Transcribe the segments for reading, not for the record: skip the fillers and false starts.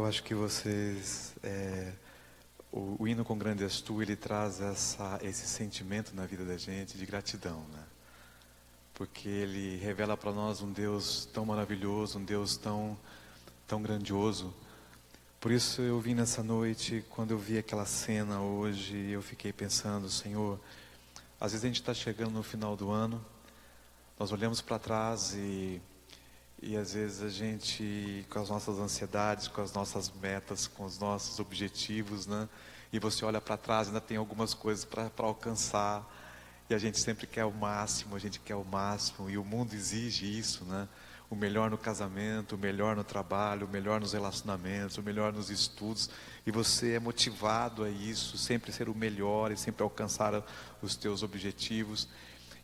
Eu acho que o hino Com Grande És Tu, ele traz esse sentimento na vida da gente de gratidão, né? Porque ele revela para nós um Deus tão maravilhoso, um Deus tão grandioso. Por isso eu vim nessa noite, quando eu vi aquela cena hoje, eu fiquei pensando, Senhor, às vezes a gente está chegando no final do ano, nós olhamos para trás e às vezes a gente, com as nossas ansiedades, com as nossas metas, com os nossos objetivos, né? E você olha para trás, ainda tem algumas coisas para alcançar. E a gente sempre quer o máximo, a gente quer o máximo. E o mundo exige isso, né? O melhor no casamento, o melhor no trabalho, o melhor nos relacionamentos, o melhor nos estudos. E você é motivado a isso, sempre ser o melhor e sempre alcançar os teus objetivos.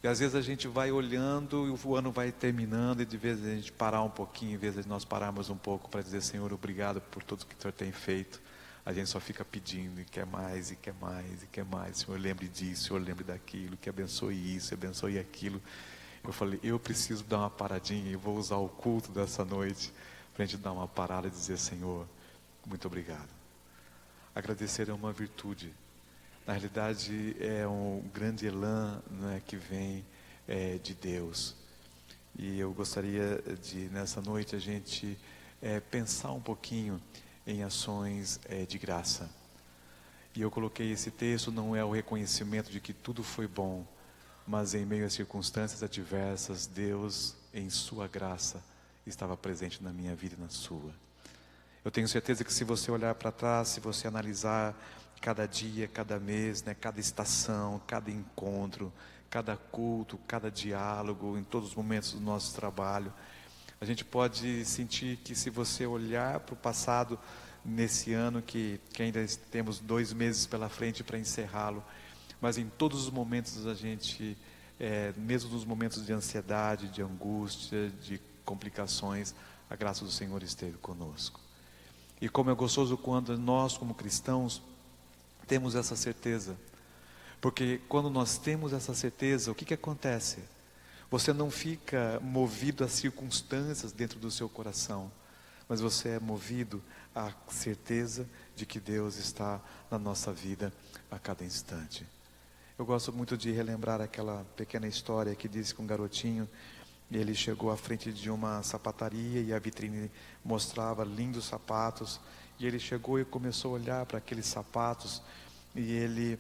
E às vezes a gente vai olhando e o ano vai terminando, e de vez a gente parar um pouquinho, em vez de nós pararmos um pouco para dizer, Senhor, obrigado por tudo que o Senhor tem feito, a gente só fica pedindo e quer mais, e quer mais, e quer mais. Senhor, lembre disso, Senhor, lembre daquilo, que abençoe isso, abençoe aquilo. Eu falei, eu preciso dar uma paradinha e vou usar o culto dessa noite para a gente dar uma parada e dizer, Senhor, muito obrigado. Agradecer é uma virtude. Na realidade é um grande elan, né, que vem de Deus. E eu gostaria de, nessa noite, a gente pensar um pouquinho em ações de graça. E eu coloquei esse texto, não é o reconhecimento de que tudo foi bom, mas em meio a circunstâncias adversas, Deus, em sua graça, estava presente na minha vida e na sua. Eu tenho certeza que se você olhar para trás, se você analisar cada dia, cada mês, né, cada estação, cada encontro, cada culto, cada diálogo, em todos os momentos do nosso trabalho, a gente pode sentir que se você olhar para o passado, nesse ano que ainda temos 2 meses pela frente para encerrá-lo, mas em todos os momentos a gente, mesmo nos momentos de ansiedade, de angústia, de complicações, a graça do Senhor esteve conosco. E como é gostoso quando nós, como cristãos, temos essa certeza. Porque quando nós temos essa certeza, o que acontece? Você não fica movido às circunstâncias dentro do seu coração, mas você é movido à certeza de que Deus está na nossa vida a cada instante. Eu gosto muito de relembrar aquela pequena história que diz que um garotinho, ele chegou à frente de uma sapataria e a vitrine mostrava lindos sapatos, e ele chegou e começou a olhar para aqueles sapatos, e ele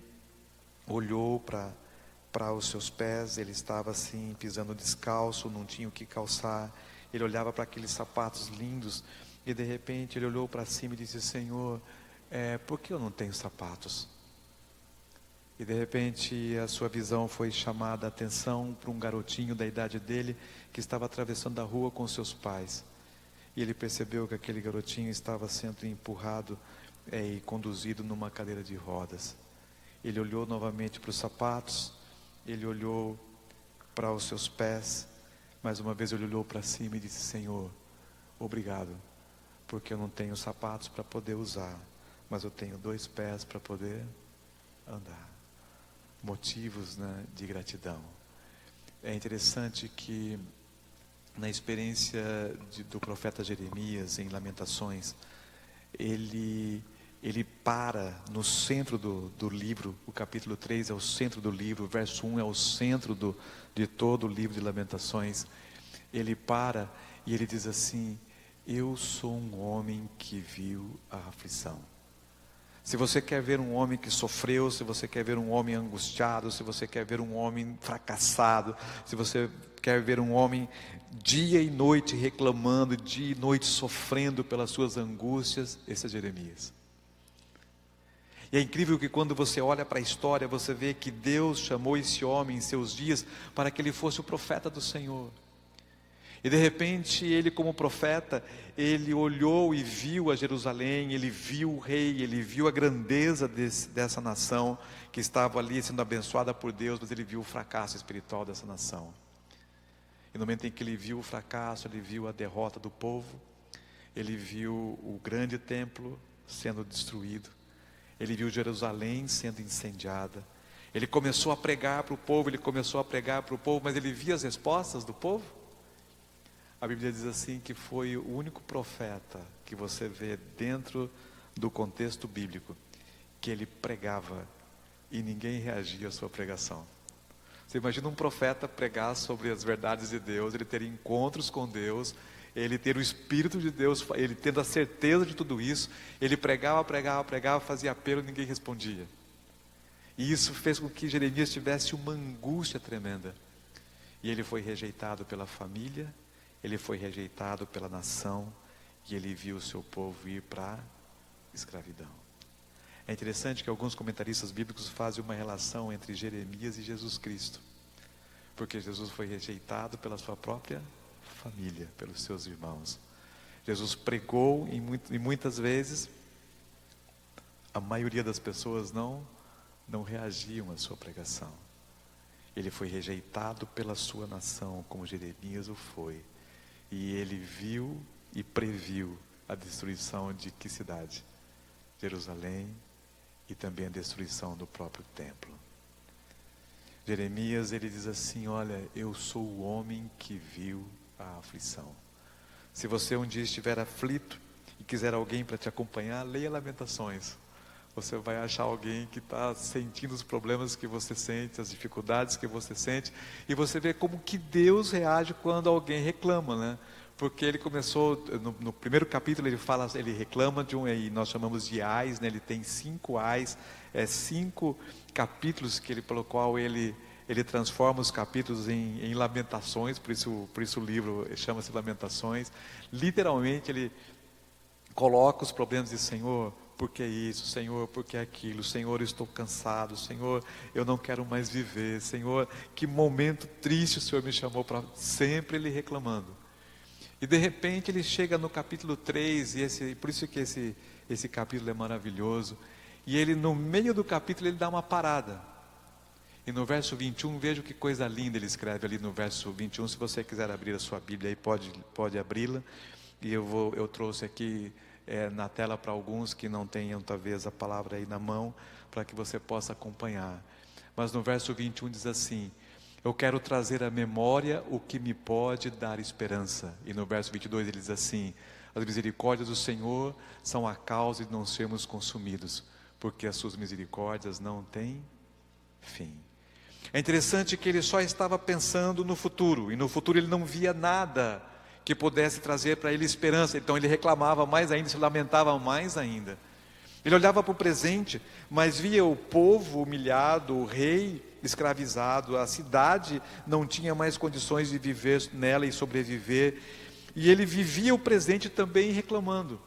olhou para os seus pés, ele estava assim, pisando descalço, não tinha o que calçar. Ele olhava para aqueles sapatos lindos, e de repente ele olhou para cima e disse, Senhor, por que eu não tenho sapatos? E de repente a sua visão foi chamada a atenção para um garotinho da idade dele, que estava atravessando a rua com seus pais. E ele percebeu que aquele garotinho estava sendo empurrado e conduzido numa cadeira de rodas. Ele olhou novamente para os sapatos, ele olhou para os seus pés, mais uma vez ele olhou para cima e disse, Senhor, obrigado, porque eu não tenho sapatos para poder usar, mas eu tenho 2 pés para poder andar. Motivos, né, de gratidão. É interessante que na experiência do profeta Jeremias em Lamentações, ele para no centro do livro. O capítulo 3 é o centro do livro, o verso 1 é o centro de todo o livro de Lamentações. Ele para e ele diz assim, eu sou um homem que viu a aflição. Se você quer ver um homem que sofreu, se você quer ver um homem angustiado, se você quer ver um homem fracassado, se você quer ver um homem dia e noite reclamando, dia e noite sofrendo pelas suas angústias, esse é Jeremias. E é incrível que quando você olha para a história, você vê que Deus chamou esse homem em seus dias para que ele fosse o profeta do Senhor. E de repente ele, como profeta, ele olhou e viu a Jerusalém, ele viu o rei, ele viu a grandeza dessa nação que estava ali sendo abençoada por Deus, mas ele viu o fracasso espiritual dessa nação. E no momento em que ele viu o fracasso, ele viu a derrota do povo, ele viu o grande templo sendo destruído, ele viu Jerusalém sendo incendiada. Ele começou a pregar para o povo, mas ele via as respostas do povo. A Bíblia diz assim que foi o único profeta que você vê dentro do contexto bíblico que ele pregava e ninguém reagia à sua pregação. Você imagina um profeta pregar sobre as verdades de Deus, ele ter encontros com Deus, ele ter o Espírito de Deus, ele tendo a certeza de tudo isso, ele pregava, fazia apelo e ninguém respondia. E isso fez com que Jeremias tivesse uma angústia tremenda. E ele foi rejeitado pela família, ele foi rejeitado pela nação, e ele viu o seu povo ir para a escravidão. É interessante que alguns comentaristas bíblicos fazem uma relação entre Jeremias e Jesus Cristo, porque Jesus foi rejeitado pela sua própria família, pelos seus irmãos. Jesus pregou e muitas vezes a maioria das pessoas não reagiam à sua pregação. Ele foi rejeitado pela sua nação, como Jeremias o foi, e ele viu e previu a destruição de que cidade? Jerusalém, e também a destruição do próprio templo. Jeremias, ele diz assim: olha, eu sou o homem que viu a aflição. Se você um dia estiver aflito e quiser alguém para te acompanhar, leia Lamentações. Você vai achar alguém que está sentindo os problemas que você sente, as dificuldades que você sente, e você vê como que Deus reage quando alguém reclama, né? Porque ele começou, no primeiro capítulo ele reclama de e nós chamamos de ais, né? Ele tem 5 ais, 5 capítulos pelo qual ele transforma os capítulos em lamentações, por isso o livro chama-se Lamentações. Literalmente ele coloca os problemas de Senhor, por que isso? Senhor, por que aquilo? Senhor, eu estou cansado. Senhor, eu não quero mais viver. Senhor, que momento triste o Senhor me chamou para... Sempre ele reclamando. E de repente ele chega no capítulo 3, por isso que esse capítulo é maravilhoso. E ele, no meio do capítulo, ele dá uma parada. E no verso 21, veja que coisa linda ele escreve ali no verso 21. Se você quiser abrir a sua Bíblia aí, pode abri-la. E eu trouxe aqui na tela para alguns que não tenham talvez a palavra aí na mão, para que você possa acompanhar. Mas no verso 21 diz assim: eu quero trazer à memória o que me pode dar esperança. E no verso 22 ele diz assim: as misericórdias do Senhor são a causa de não sermos consumidos, porque as suas misericórdias não têm fim. É interessante que ele só estava pensando no futuro, e no futuro ele não via nada que pudesse trazer para ele esperança. Então ele reclamava mais ainda, se lamentava mais ainda. Ele olhava para o presente, mas via o povo humilhado, o rei escravizado, a cidade não tinha mais condições de viver nela e sobreviver, e ele vivia o presente também reclamando.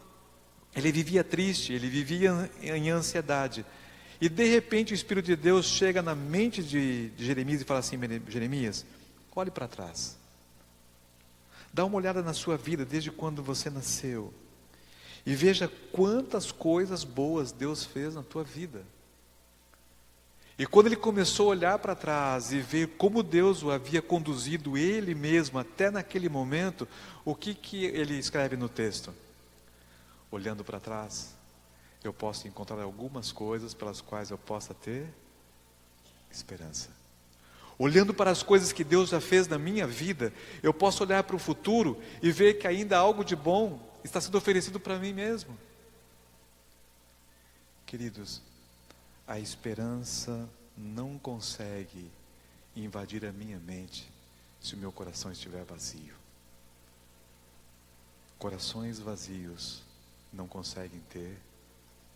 Ele vivia triste, ele vivia em ansiedade. E de repente o Espírito de Deus chega na mente de Jeremias e fala assim: Jeremias, olhe para trás. Dá uma olhada na sua vida desde quando você nasceu. E veja quantas coisas boas Deus fez na tua vida. E quando ele começou a olhar para trás e ver como Deus o havia conduzido ele mesmo até naquele momento, o que ele escreve no texto? Olhando para trás, eu posso encontrar algumas coisas pelas quais eu possa ter esperança. Olhando para as coisas que Deus já fez na minha vida, eu posso olhar para o futuro e ver que ainda algo de bom está sendo oferecido para mim mesmo. Queridos, a esperança não consegue invadir a minha mente se o meu coração estiver vazio. Corações vazios não conseguem ter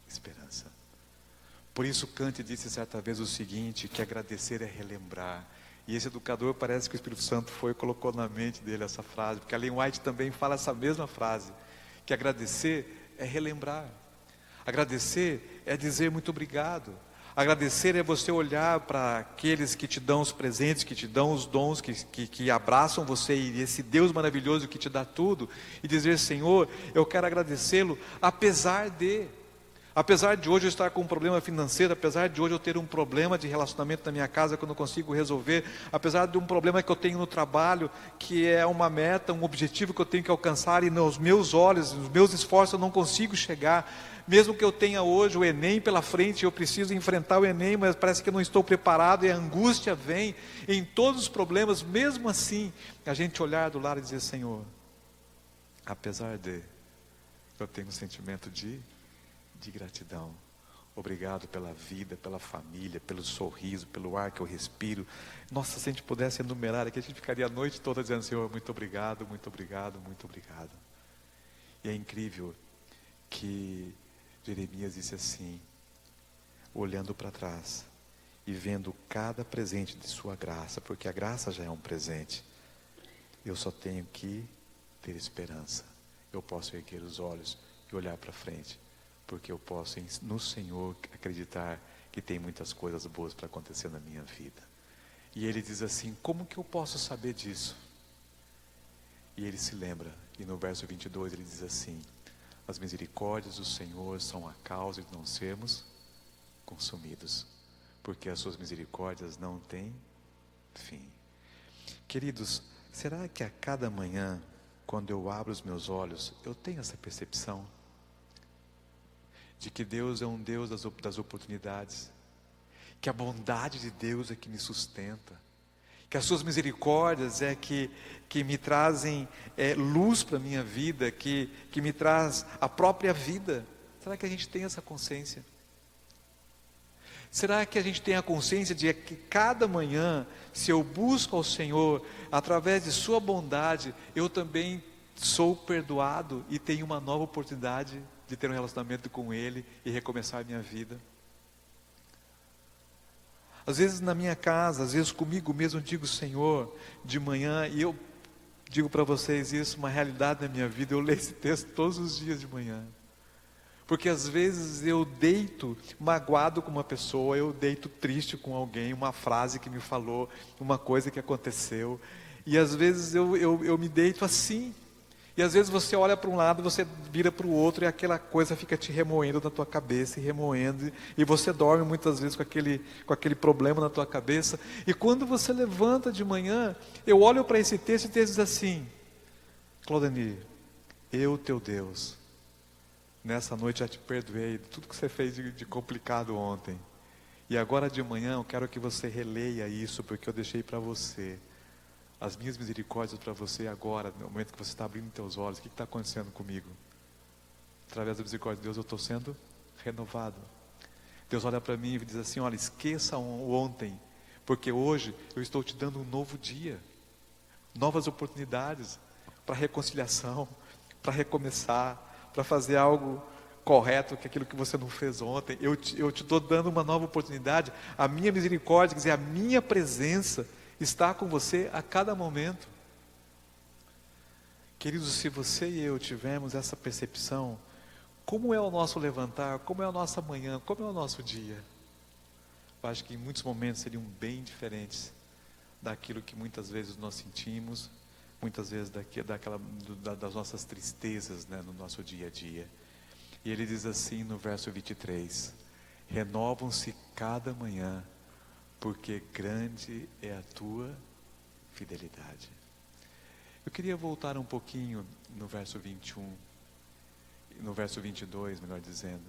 esperança. Por isso Kant disse certa vez o seguinte, que agradecer é relembrar. E esse educador, parece que o Espírito Santo colocou na mente dele essa frase, porque a Ellen White também fala essa mesma frase, que agradecer é relembrar. Agradecer é dizer muito obrigado. Agradecer é você olhar para aqueles que te dão os presentes, que te dão os dons, que abraçam você, e esse Deus maravilhoso que te dá tudo, e dizer: Senhor, eu quero agradecê-lo, apesar de hoje eu estar com um problema financeiro, apesar de hoje eu ter um problema de relacionamento na minha casa que eu não consigo resolver, apesar de um problema que eu tenho no trabalho, que é uma meta, um objetivo que eu tenho que alcançar, e nos meus olhos, nos meus esforços eu não consigo chegar, mesmo que eu tenha hoje o Enem pela frente, eu preciso enfrentar o Enem, mas parece que eu não estou preparado, e a angústia vem em todos os problemas. Mesmo assim, a gente olhar do lado e dizer: Senhor, apesar de, eu tenho um sentimento de gratidão. Obrigado pela vida, pela família, pelo sorriso, pelo ar que eu respiro. Nossa, se a gente pudesse enumerar aqui, a gente ficaria a noite toda dizendo: Senhor, muito obrigado, muito obrigado, muito obrigado. E é incrível que Jeremias disse assim, olhando para trás e vendo cada presente de sua graça, porque a graça já é um presente. Eu só tenho que ter esperança. Eu posso erguer os olhos e olhar para frente, porque eu posso no Senhor acreditar que tem muitas coisas boas para acontecer na minha vida. E ele diz assim: como que eu posso saber disso? E ele se lembra, e no verso 22 ele diz assim: as misericórdias do Senhor são a causa de não sermos consumidos, porque as suas misericórdias não têm fim. Queridos, será que a cada manhã, quando eu abro os meus olhos, eu tenho essa percepção de que Deus é um Deus das oportunidades, que a bondade de Deus é que me sustenta, que as suas misericórdias é que me trazem luz para a minha vida, que me traz a própria vida? Será que a gente tem essa consciência? Será que a gente tem a consciência de que cada manhã, se eu busco ao Senhor, através de sua bondade, eu também sou perdoado e tenho uma nova oportunidade de ter um relacionamento com Ele e recomeçar a minha vida? Às vezes na minha casa, às vezes comigo mesmo, digo: Senhor, de manhã, e eu digo para vocês isso, uma realidade da minha vida, eu leio esse texto todos os dias de manhã. Porque às vezes eu deito magoado com uma pessoa, eu deito triste com alguém, uma frase que me falou, uma coisa que aconteceu, e às vezes eu me deito assim, e às vezes você olha para um lado, você vira para o outro, e aquela coisa fica te remoendo na tua cabeça, e remoendo, e você dorme muitas vezes com aquele problema na tua cabeça, e quando você levanta de manhã, eu olho para esse texto, e o texto diz assim: Claudemir, eu, teu Deus, nessa noite já te perdoei de tudo que você fez de complicado ontem, e agora de manhã eu quero que você releia isso, porque eu deixei para você as minhas misericórdias para você agora, no momento que você está abrindo teus olhos. O que está acontecendo comigo? Através da misericórdia de Deus eu estou sendo renovado. Deus olha para mim e diz assim: olha, esqueça o ontem, porque hoje eu estou te dando um novo dia, novas oportunidades para reconciliação, para recomeçar, para fazer algo correto, que aquilo que você não fez ontem. Eu te estou dando uma nova oportunidade. A minha misericórdia, quer dizer, a minha presença está com você a cada momento. Queridos, se você e eu tivermos essa percepção, como é o nosso levantar, como é a nossa manhã, como é o nosso dia? Eu acho que em muitos momentos seriam bem diferentes daquilo que muitas vezes nós sentimos, muitas vezes das nossas tristezas, né, no nosso dia a dia. E ele diz assim no verso 23, renovam-se cada manhã, porque grande é a tua fidelidade. Eu queria voltar um pouquinho no verso 21, no verso 22, melhor dizendo,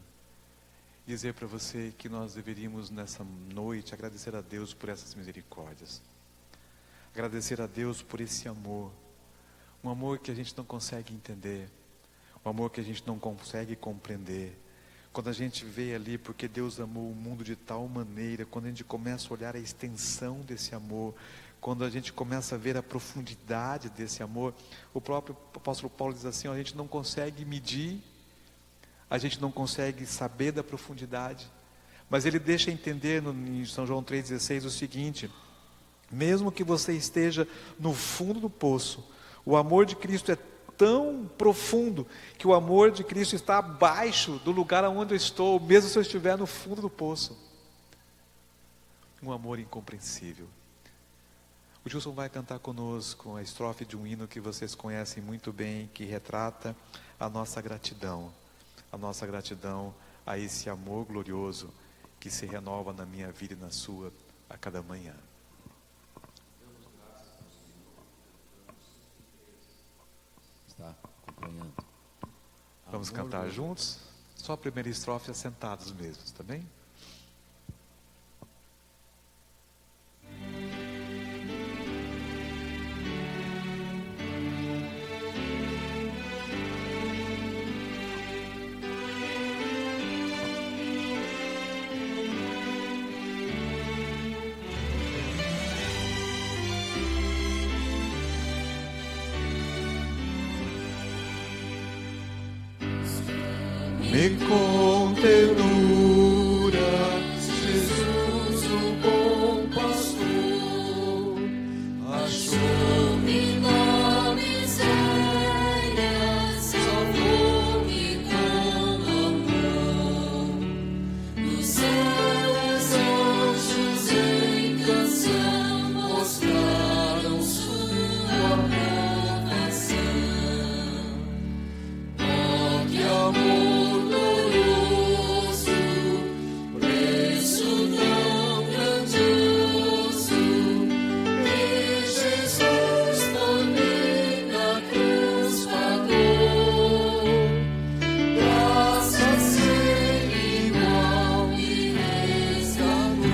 dizer para você que nós deveríamos nessa noite agradecer a Deus por essas misericórdias, agradecer a Deus por esse amor, um amor que a gente não consegue entender, um amor que a gente não consegue compreender. Quando a gente vê ali, porque Deus amou o mundo de tal maneira, quando a gente começa a olhar a extensão desse amor, quando a gente começa a ver a profundidade desse amor, o próprio apóstolo Paulo diz assim: ó, a gente não consegue medir, a gente não consegue saber da profundidade, mas ele deixa entender em São João 3,16 o seguinte: mesmo que você esteja no fundo do poço, o amor de Cristo é tão profundo, que o amor de Cristo está abaixo do lugar onde eu estou, mesmo se eu estiver no fundo do poço. Um amor incompreensível. O Gilson vai cantar conosco a estrofe de um hino que vocês conhecem muito bem, que retrata a nossa gratidão a esse amor glorioso que se renova na minha vida e na sua a cada manhã. Está acompanhando. Vamos cantar juntos? Só a primeira estrofe assentados mesmos, tá bem? e com ternura, Jesus, o bom pastor, achou-me na miséria, salvou-me com amor. No céu os anjos em canção mostraram sua aprovação. Oh, que amor glorioso, preço tão grandioso, e Jesus por mim na cruz pagou. Graças sem igual me resgatou.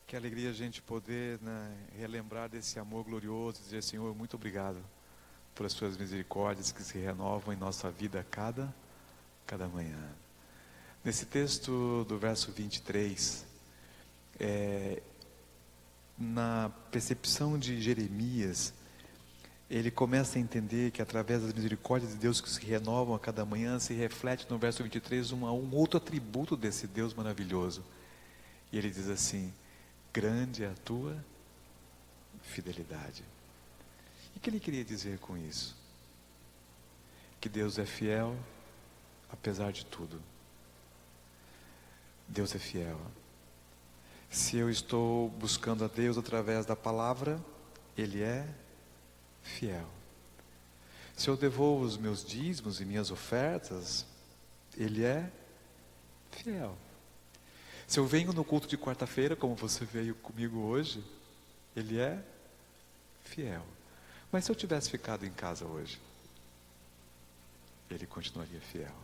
Que alegria a gente poder, né, relembrar desse amor glorioso, dizer: Senhor, muito obrigado por as suas misericórdias que se renovam em nossa vida cada manhã. Nesse texto do verso 23, na percepção de Jeremias, ele começa a entender que através das misericórdias de Deus que se renovam a cada manhã, se reflete no verso 23 um outro atributo desse Deus maravilhoso. E ele diz assim: grande é a tua fidelidade. E o que ele queria dizer com isso? Que Deus é fiel apesar de tudo. Deus é fiel. Se eu estou buscando a Deus através da palavra, Ele é fiel. Se eu devolvo os meus dízimos e minhas ofertas, Ele é fiel. Se eu venho no culto de quarta-feira, como você veio comigo hoje, Ele é fiel. Mas se eu tivesse ficado em casa hoje, Ele continuaria fiel.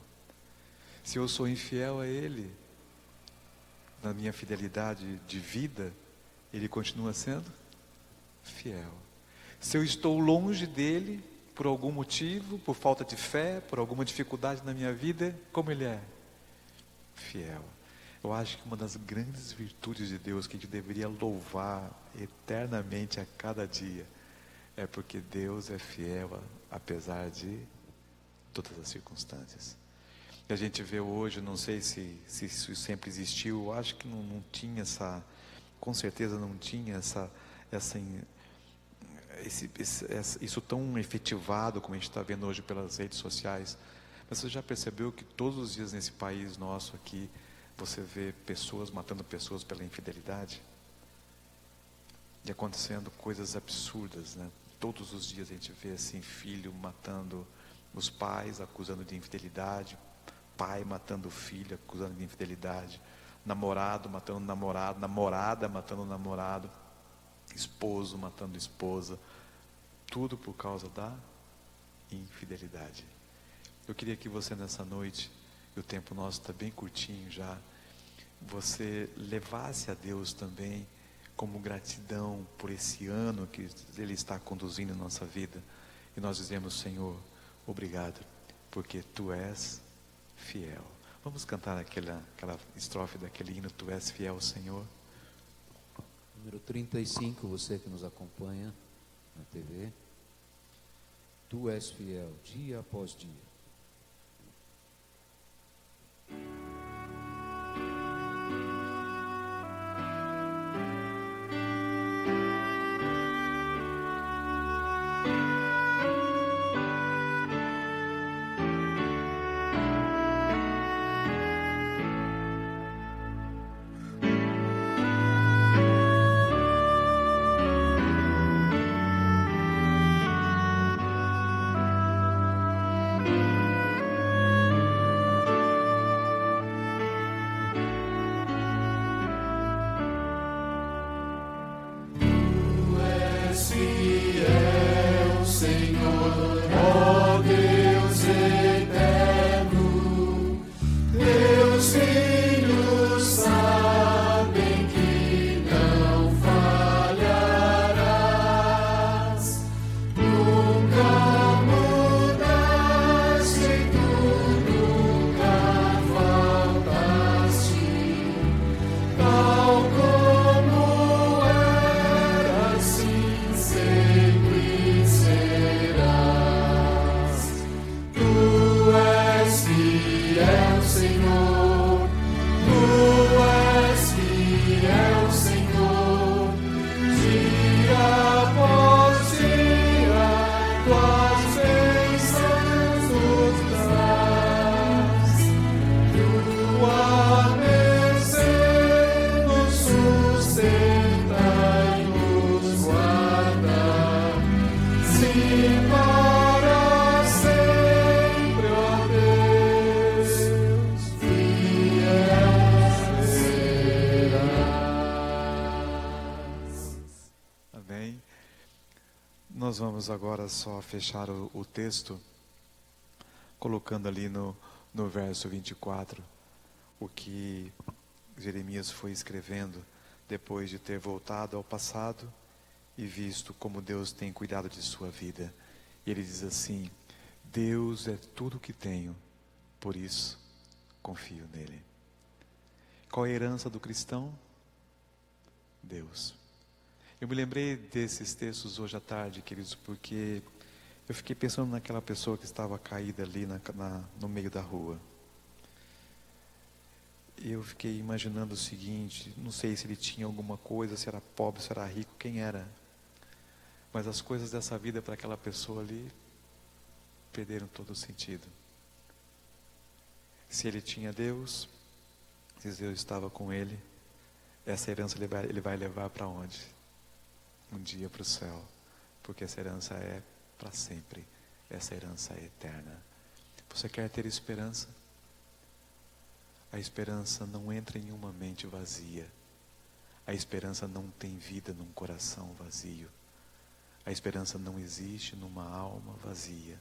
Se eu sou infiel a Ele, na minha fidelidade de vida, Ele continua sendo fiel. Se eu estou longe dEle, por algum motivo, por falta de fé, por alguma dificuldade na minha vida, como Ele é? Fiel. Eu acho que uma das grandes virtudes de Deus que a gente deveria louvar eternamente a cada dia é porque Deus é fiel apesar de todas as circunstâncias. E a gente vê hoje, não sei se isso sempre existiu, eu acho que não tinha essa, com certeza não tinha isso tão efetivado como a gente está vendo hoje pelas redes sociais. Mas você já percebeu que todos os dias nesse país nosso aqui, você vê pessoas matando pessoas pela infidelidade? E acontecendo coisas absurdas, né? Todos os dias a gente vê assim, filho matando os pais, acusando de infidelidade, pai matando o filho, acusando de infidelidade, namorado matando namorado, namorada matando namorado, esposo matando esposa, tudo por causa da infidelidade. Eu queria que você nessa noite, e o tempo nosso está bem curtinho já, você levasse a Deus também como gratidão por esse ano que Ele está conduzindo em nossa vida. E nós dizemos: Senhor, obrigado, porque Tu és fiel. Vamos cantar aquela estrofe daquele hino: Tu és fiel, Senhor. Número 35, você que nos acompanha na TV. Tu és fiel, dia após dia. nós vamos agora só fechar o texto, colocando ali no verso 24, o que Jeremias foi escrevendo depois de ter voltado ao passado e visto como Deus tem cuidado de sua vida. E ele diz assim: Deus é tudo o que tenho, por isso confio nele. Qual é a herança do cristão? Deus. Eu me lembrei desses textos hoje à tarde, queridos, porque eu fiquei pensando naquela pessoa que estava caída ali no meio da rua. Eu fiquei imaginando o seguinte: não sei se ele tinha alguma coisa, se era pobre, se era rico, quem era. Mas as coisas dessa vida para aquela pessoa ali perderam todo o sentido. Se ele tinha Deus, se Deus estava com ele, essa herança ele vai levar para onde? Um dia para o céu, porque essa herança é para sempre, essa herança é eterna. Você quer ter esperança? A esperança não entra em uma mente vazia. A esperança não tem vida num coração vazio. A esperança não existe numa alma vazia.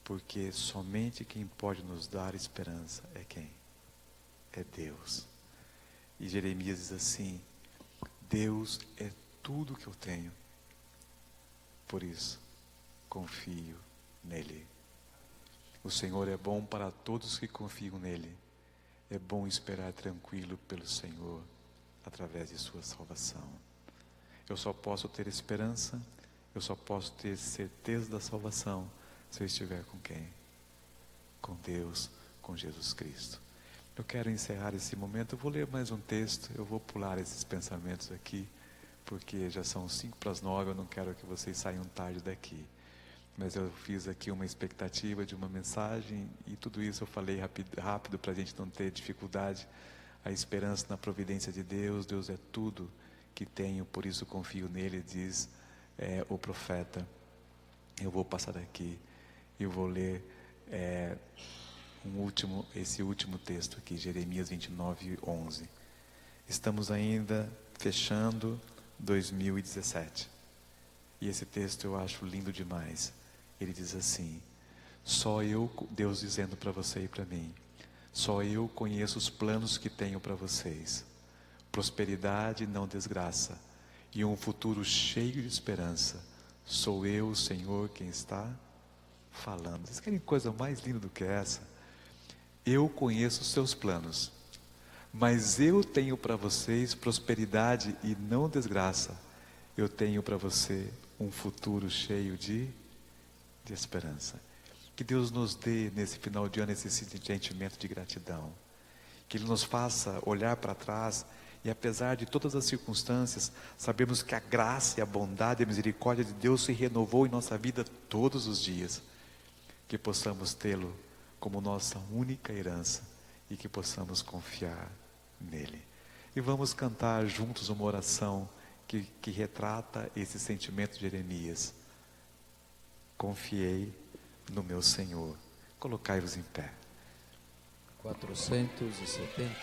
Porque somente quem pode nos dar esperança é quem? É Deus. E Jeremias diz assim: Deus é tudo que eu tenho. Por isso, confio nele. O Senhor é bom para todos que confiam nele. É bom esperar tranquilo pelo Senhor, através de sua salvação. Eu só posso ter esperança, eu só posso ter certeza da salvação, se eu estiver com quem? Com Deus, com Jesus Cristo. Eu quero encerrar esse momento. Eu vou ler mais um texto. Eu vou pular esses pensamentos aqui, porque já são 8:55. Eu não quero que vocês saiam tarde daqui. Mas eu fiz aqui uma expectativa de uma mensagem, e tudo isso eu falei rápido para a gente não ter dificuldade. A esperança na providência de Deus. Deus é tudo que tenho, por isso confio nele, diz o profeta. Eu vou passar aqui e vou ler esse último texto aqui, Jeremias 29:11. Estamos ainda fechando 2017. E esse texto eu acho lindo demais. Ele diz assim: só eu, Deus dizendo para você e para mim, só eu conheço os planos que tenho para vocês. Prosperidade, não desgraça, e um futuro cheio de esperança. Sou eu, o Senhor, quem está falando. Vocês querem coisa mais linda do que essa? Eu conheço os seus planos, mas eu tenho para vocês prosperidade e não desgraça. Eu tenho para você um futuro cheio de esperança. Que Deus nos dê nesse final de ano esse sentimento de gratidão. Que Ele nos faça olhar para trás e, apesar de todas as circunstâncias, sabemos que a graça e a bondade e a misericórdia de Deus se renovou em nossa vida todos os dias. Que possamos tê-lo como nossa única herança e que possamos confiar nele. E vamos cantar juntos uma oração que retrata esse sentimento de Jeremias. Confiei no meu Senhor. Colocai-vos em pé. 471.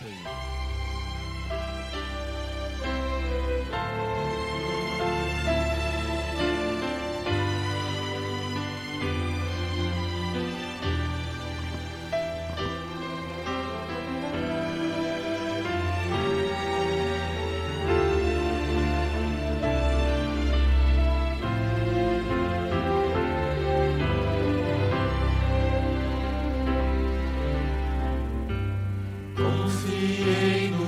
Confiei no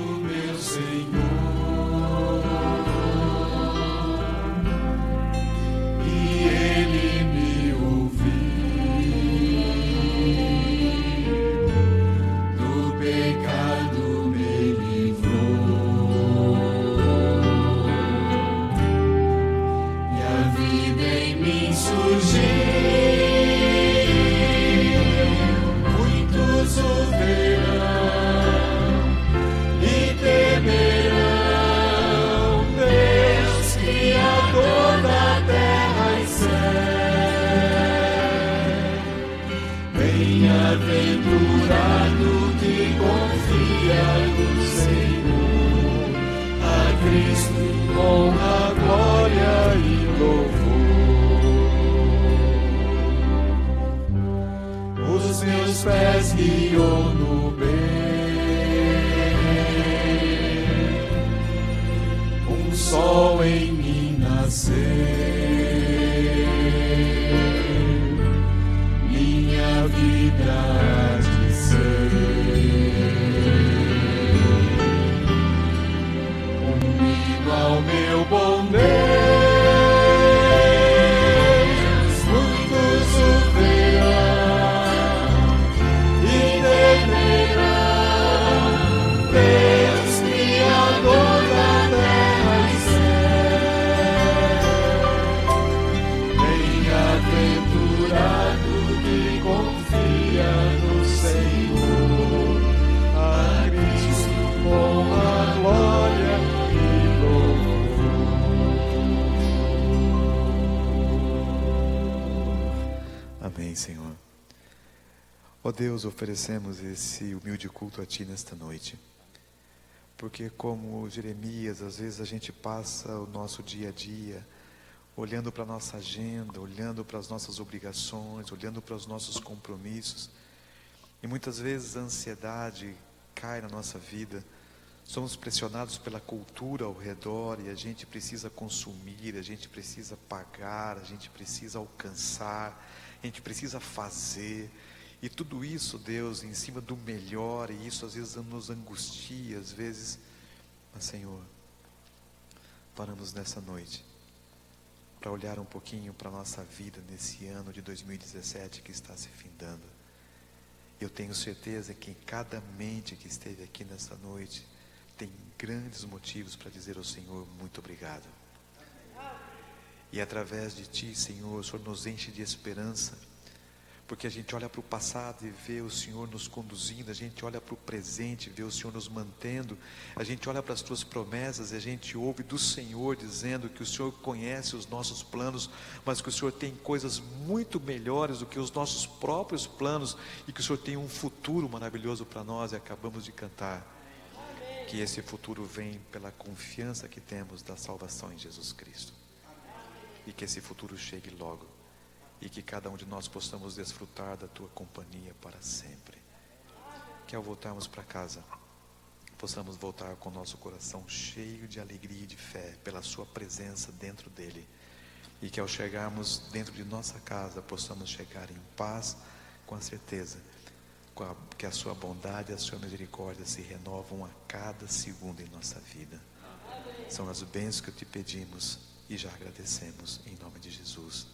meus pés guiou no bem. Um sol em mim nasceu, minha vida há de ser unido ao meu bom Deus. Muitos o verão e temerão Deus, Criador da terra e céu. Bem-aventurado que confia no Senhor, a Cristo honra, glória e louvor. Amém, Senhor. Ó Deus, oferecemos esse humilde culto a Ti nesta noite. Porque como Jeremias, às vezes a gente passa o nosso dia a dia olhando para a nossa agenda, olhando para as nossas obrigações, olhando para os nossos compromissos. E muitas vezes a ansiedade cai na nossa vida. Somos pressionados pela cultura ao redor e a gente precisa consumir, a gente precisa pagar, a gente precisa alcançar, a gente precisa fazer. E tudo isso, Deus, em cima do melhor, e isso às vezes nos angustia, às vezes. Mas, Senhor, paramos nessa noite para olhar um pouquinho para a nossa vida nesse ano de 2017 que está se findando. Eu tenho certeza que em cada mente que esteve aqui nessa noite tem grandes motivos para dizer ao Senhor muito obrigado. E através de Ti, Senhor, o Senhor nos enche de esperança, porque a gente olha para o passado e vê o Senhor nos conduzindo, a gente olha para o presente e vê o Senhor nos mantendo, a gente olha para as Tuas promessas e a gente ouve do Senhor dizendo que o Senhor conhece os nossos planos, mas que o Senhor tem coisas muito melhores do que os nossos próprios planos e que o Senhor tem um futuro maravilhoso para nós. E acabamos de cantar que esse futuro vem pela confiança que temos da salvação em Jesus Cristo, e que esse futuro chegue logo, e que cada um de nós possamos desfrutar da Tua companhia para sempre. Que ao voltarmos para casa, possamos voltar com o nosso coração cheio de alegria e de fé pela Sua presença dentro dele, e que ao chegarmos dentro de nossa casa, possamos chegar em paz, com a certeza que a Sua bondade e a Sua misericórdia se renovam a cada segundo em nossa vida. São as bênçãos que Te pedimos e já agradecemos em nome de Jesus.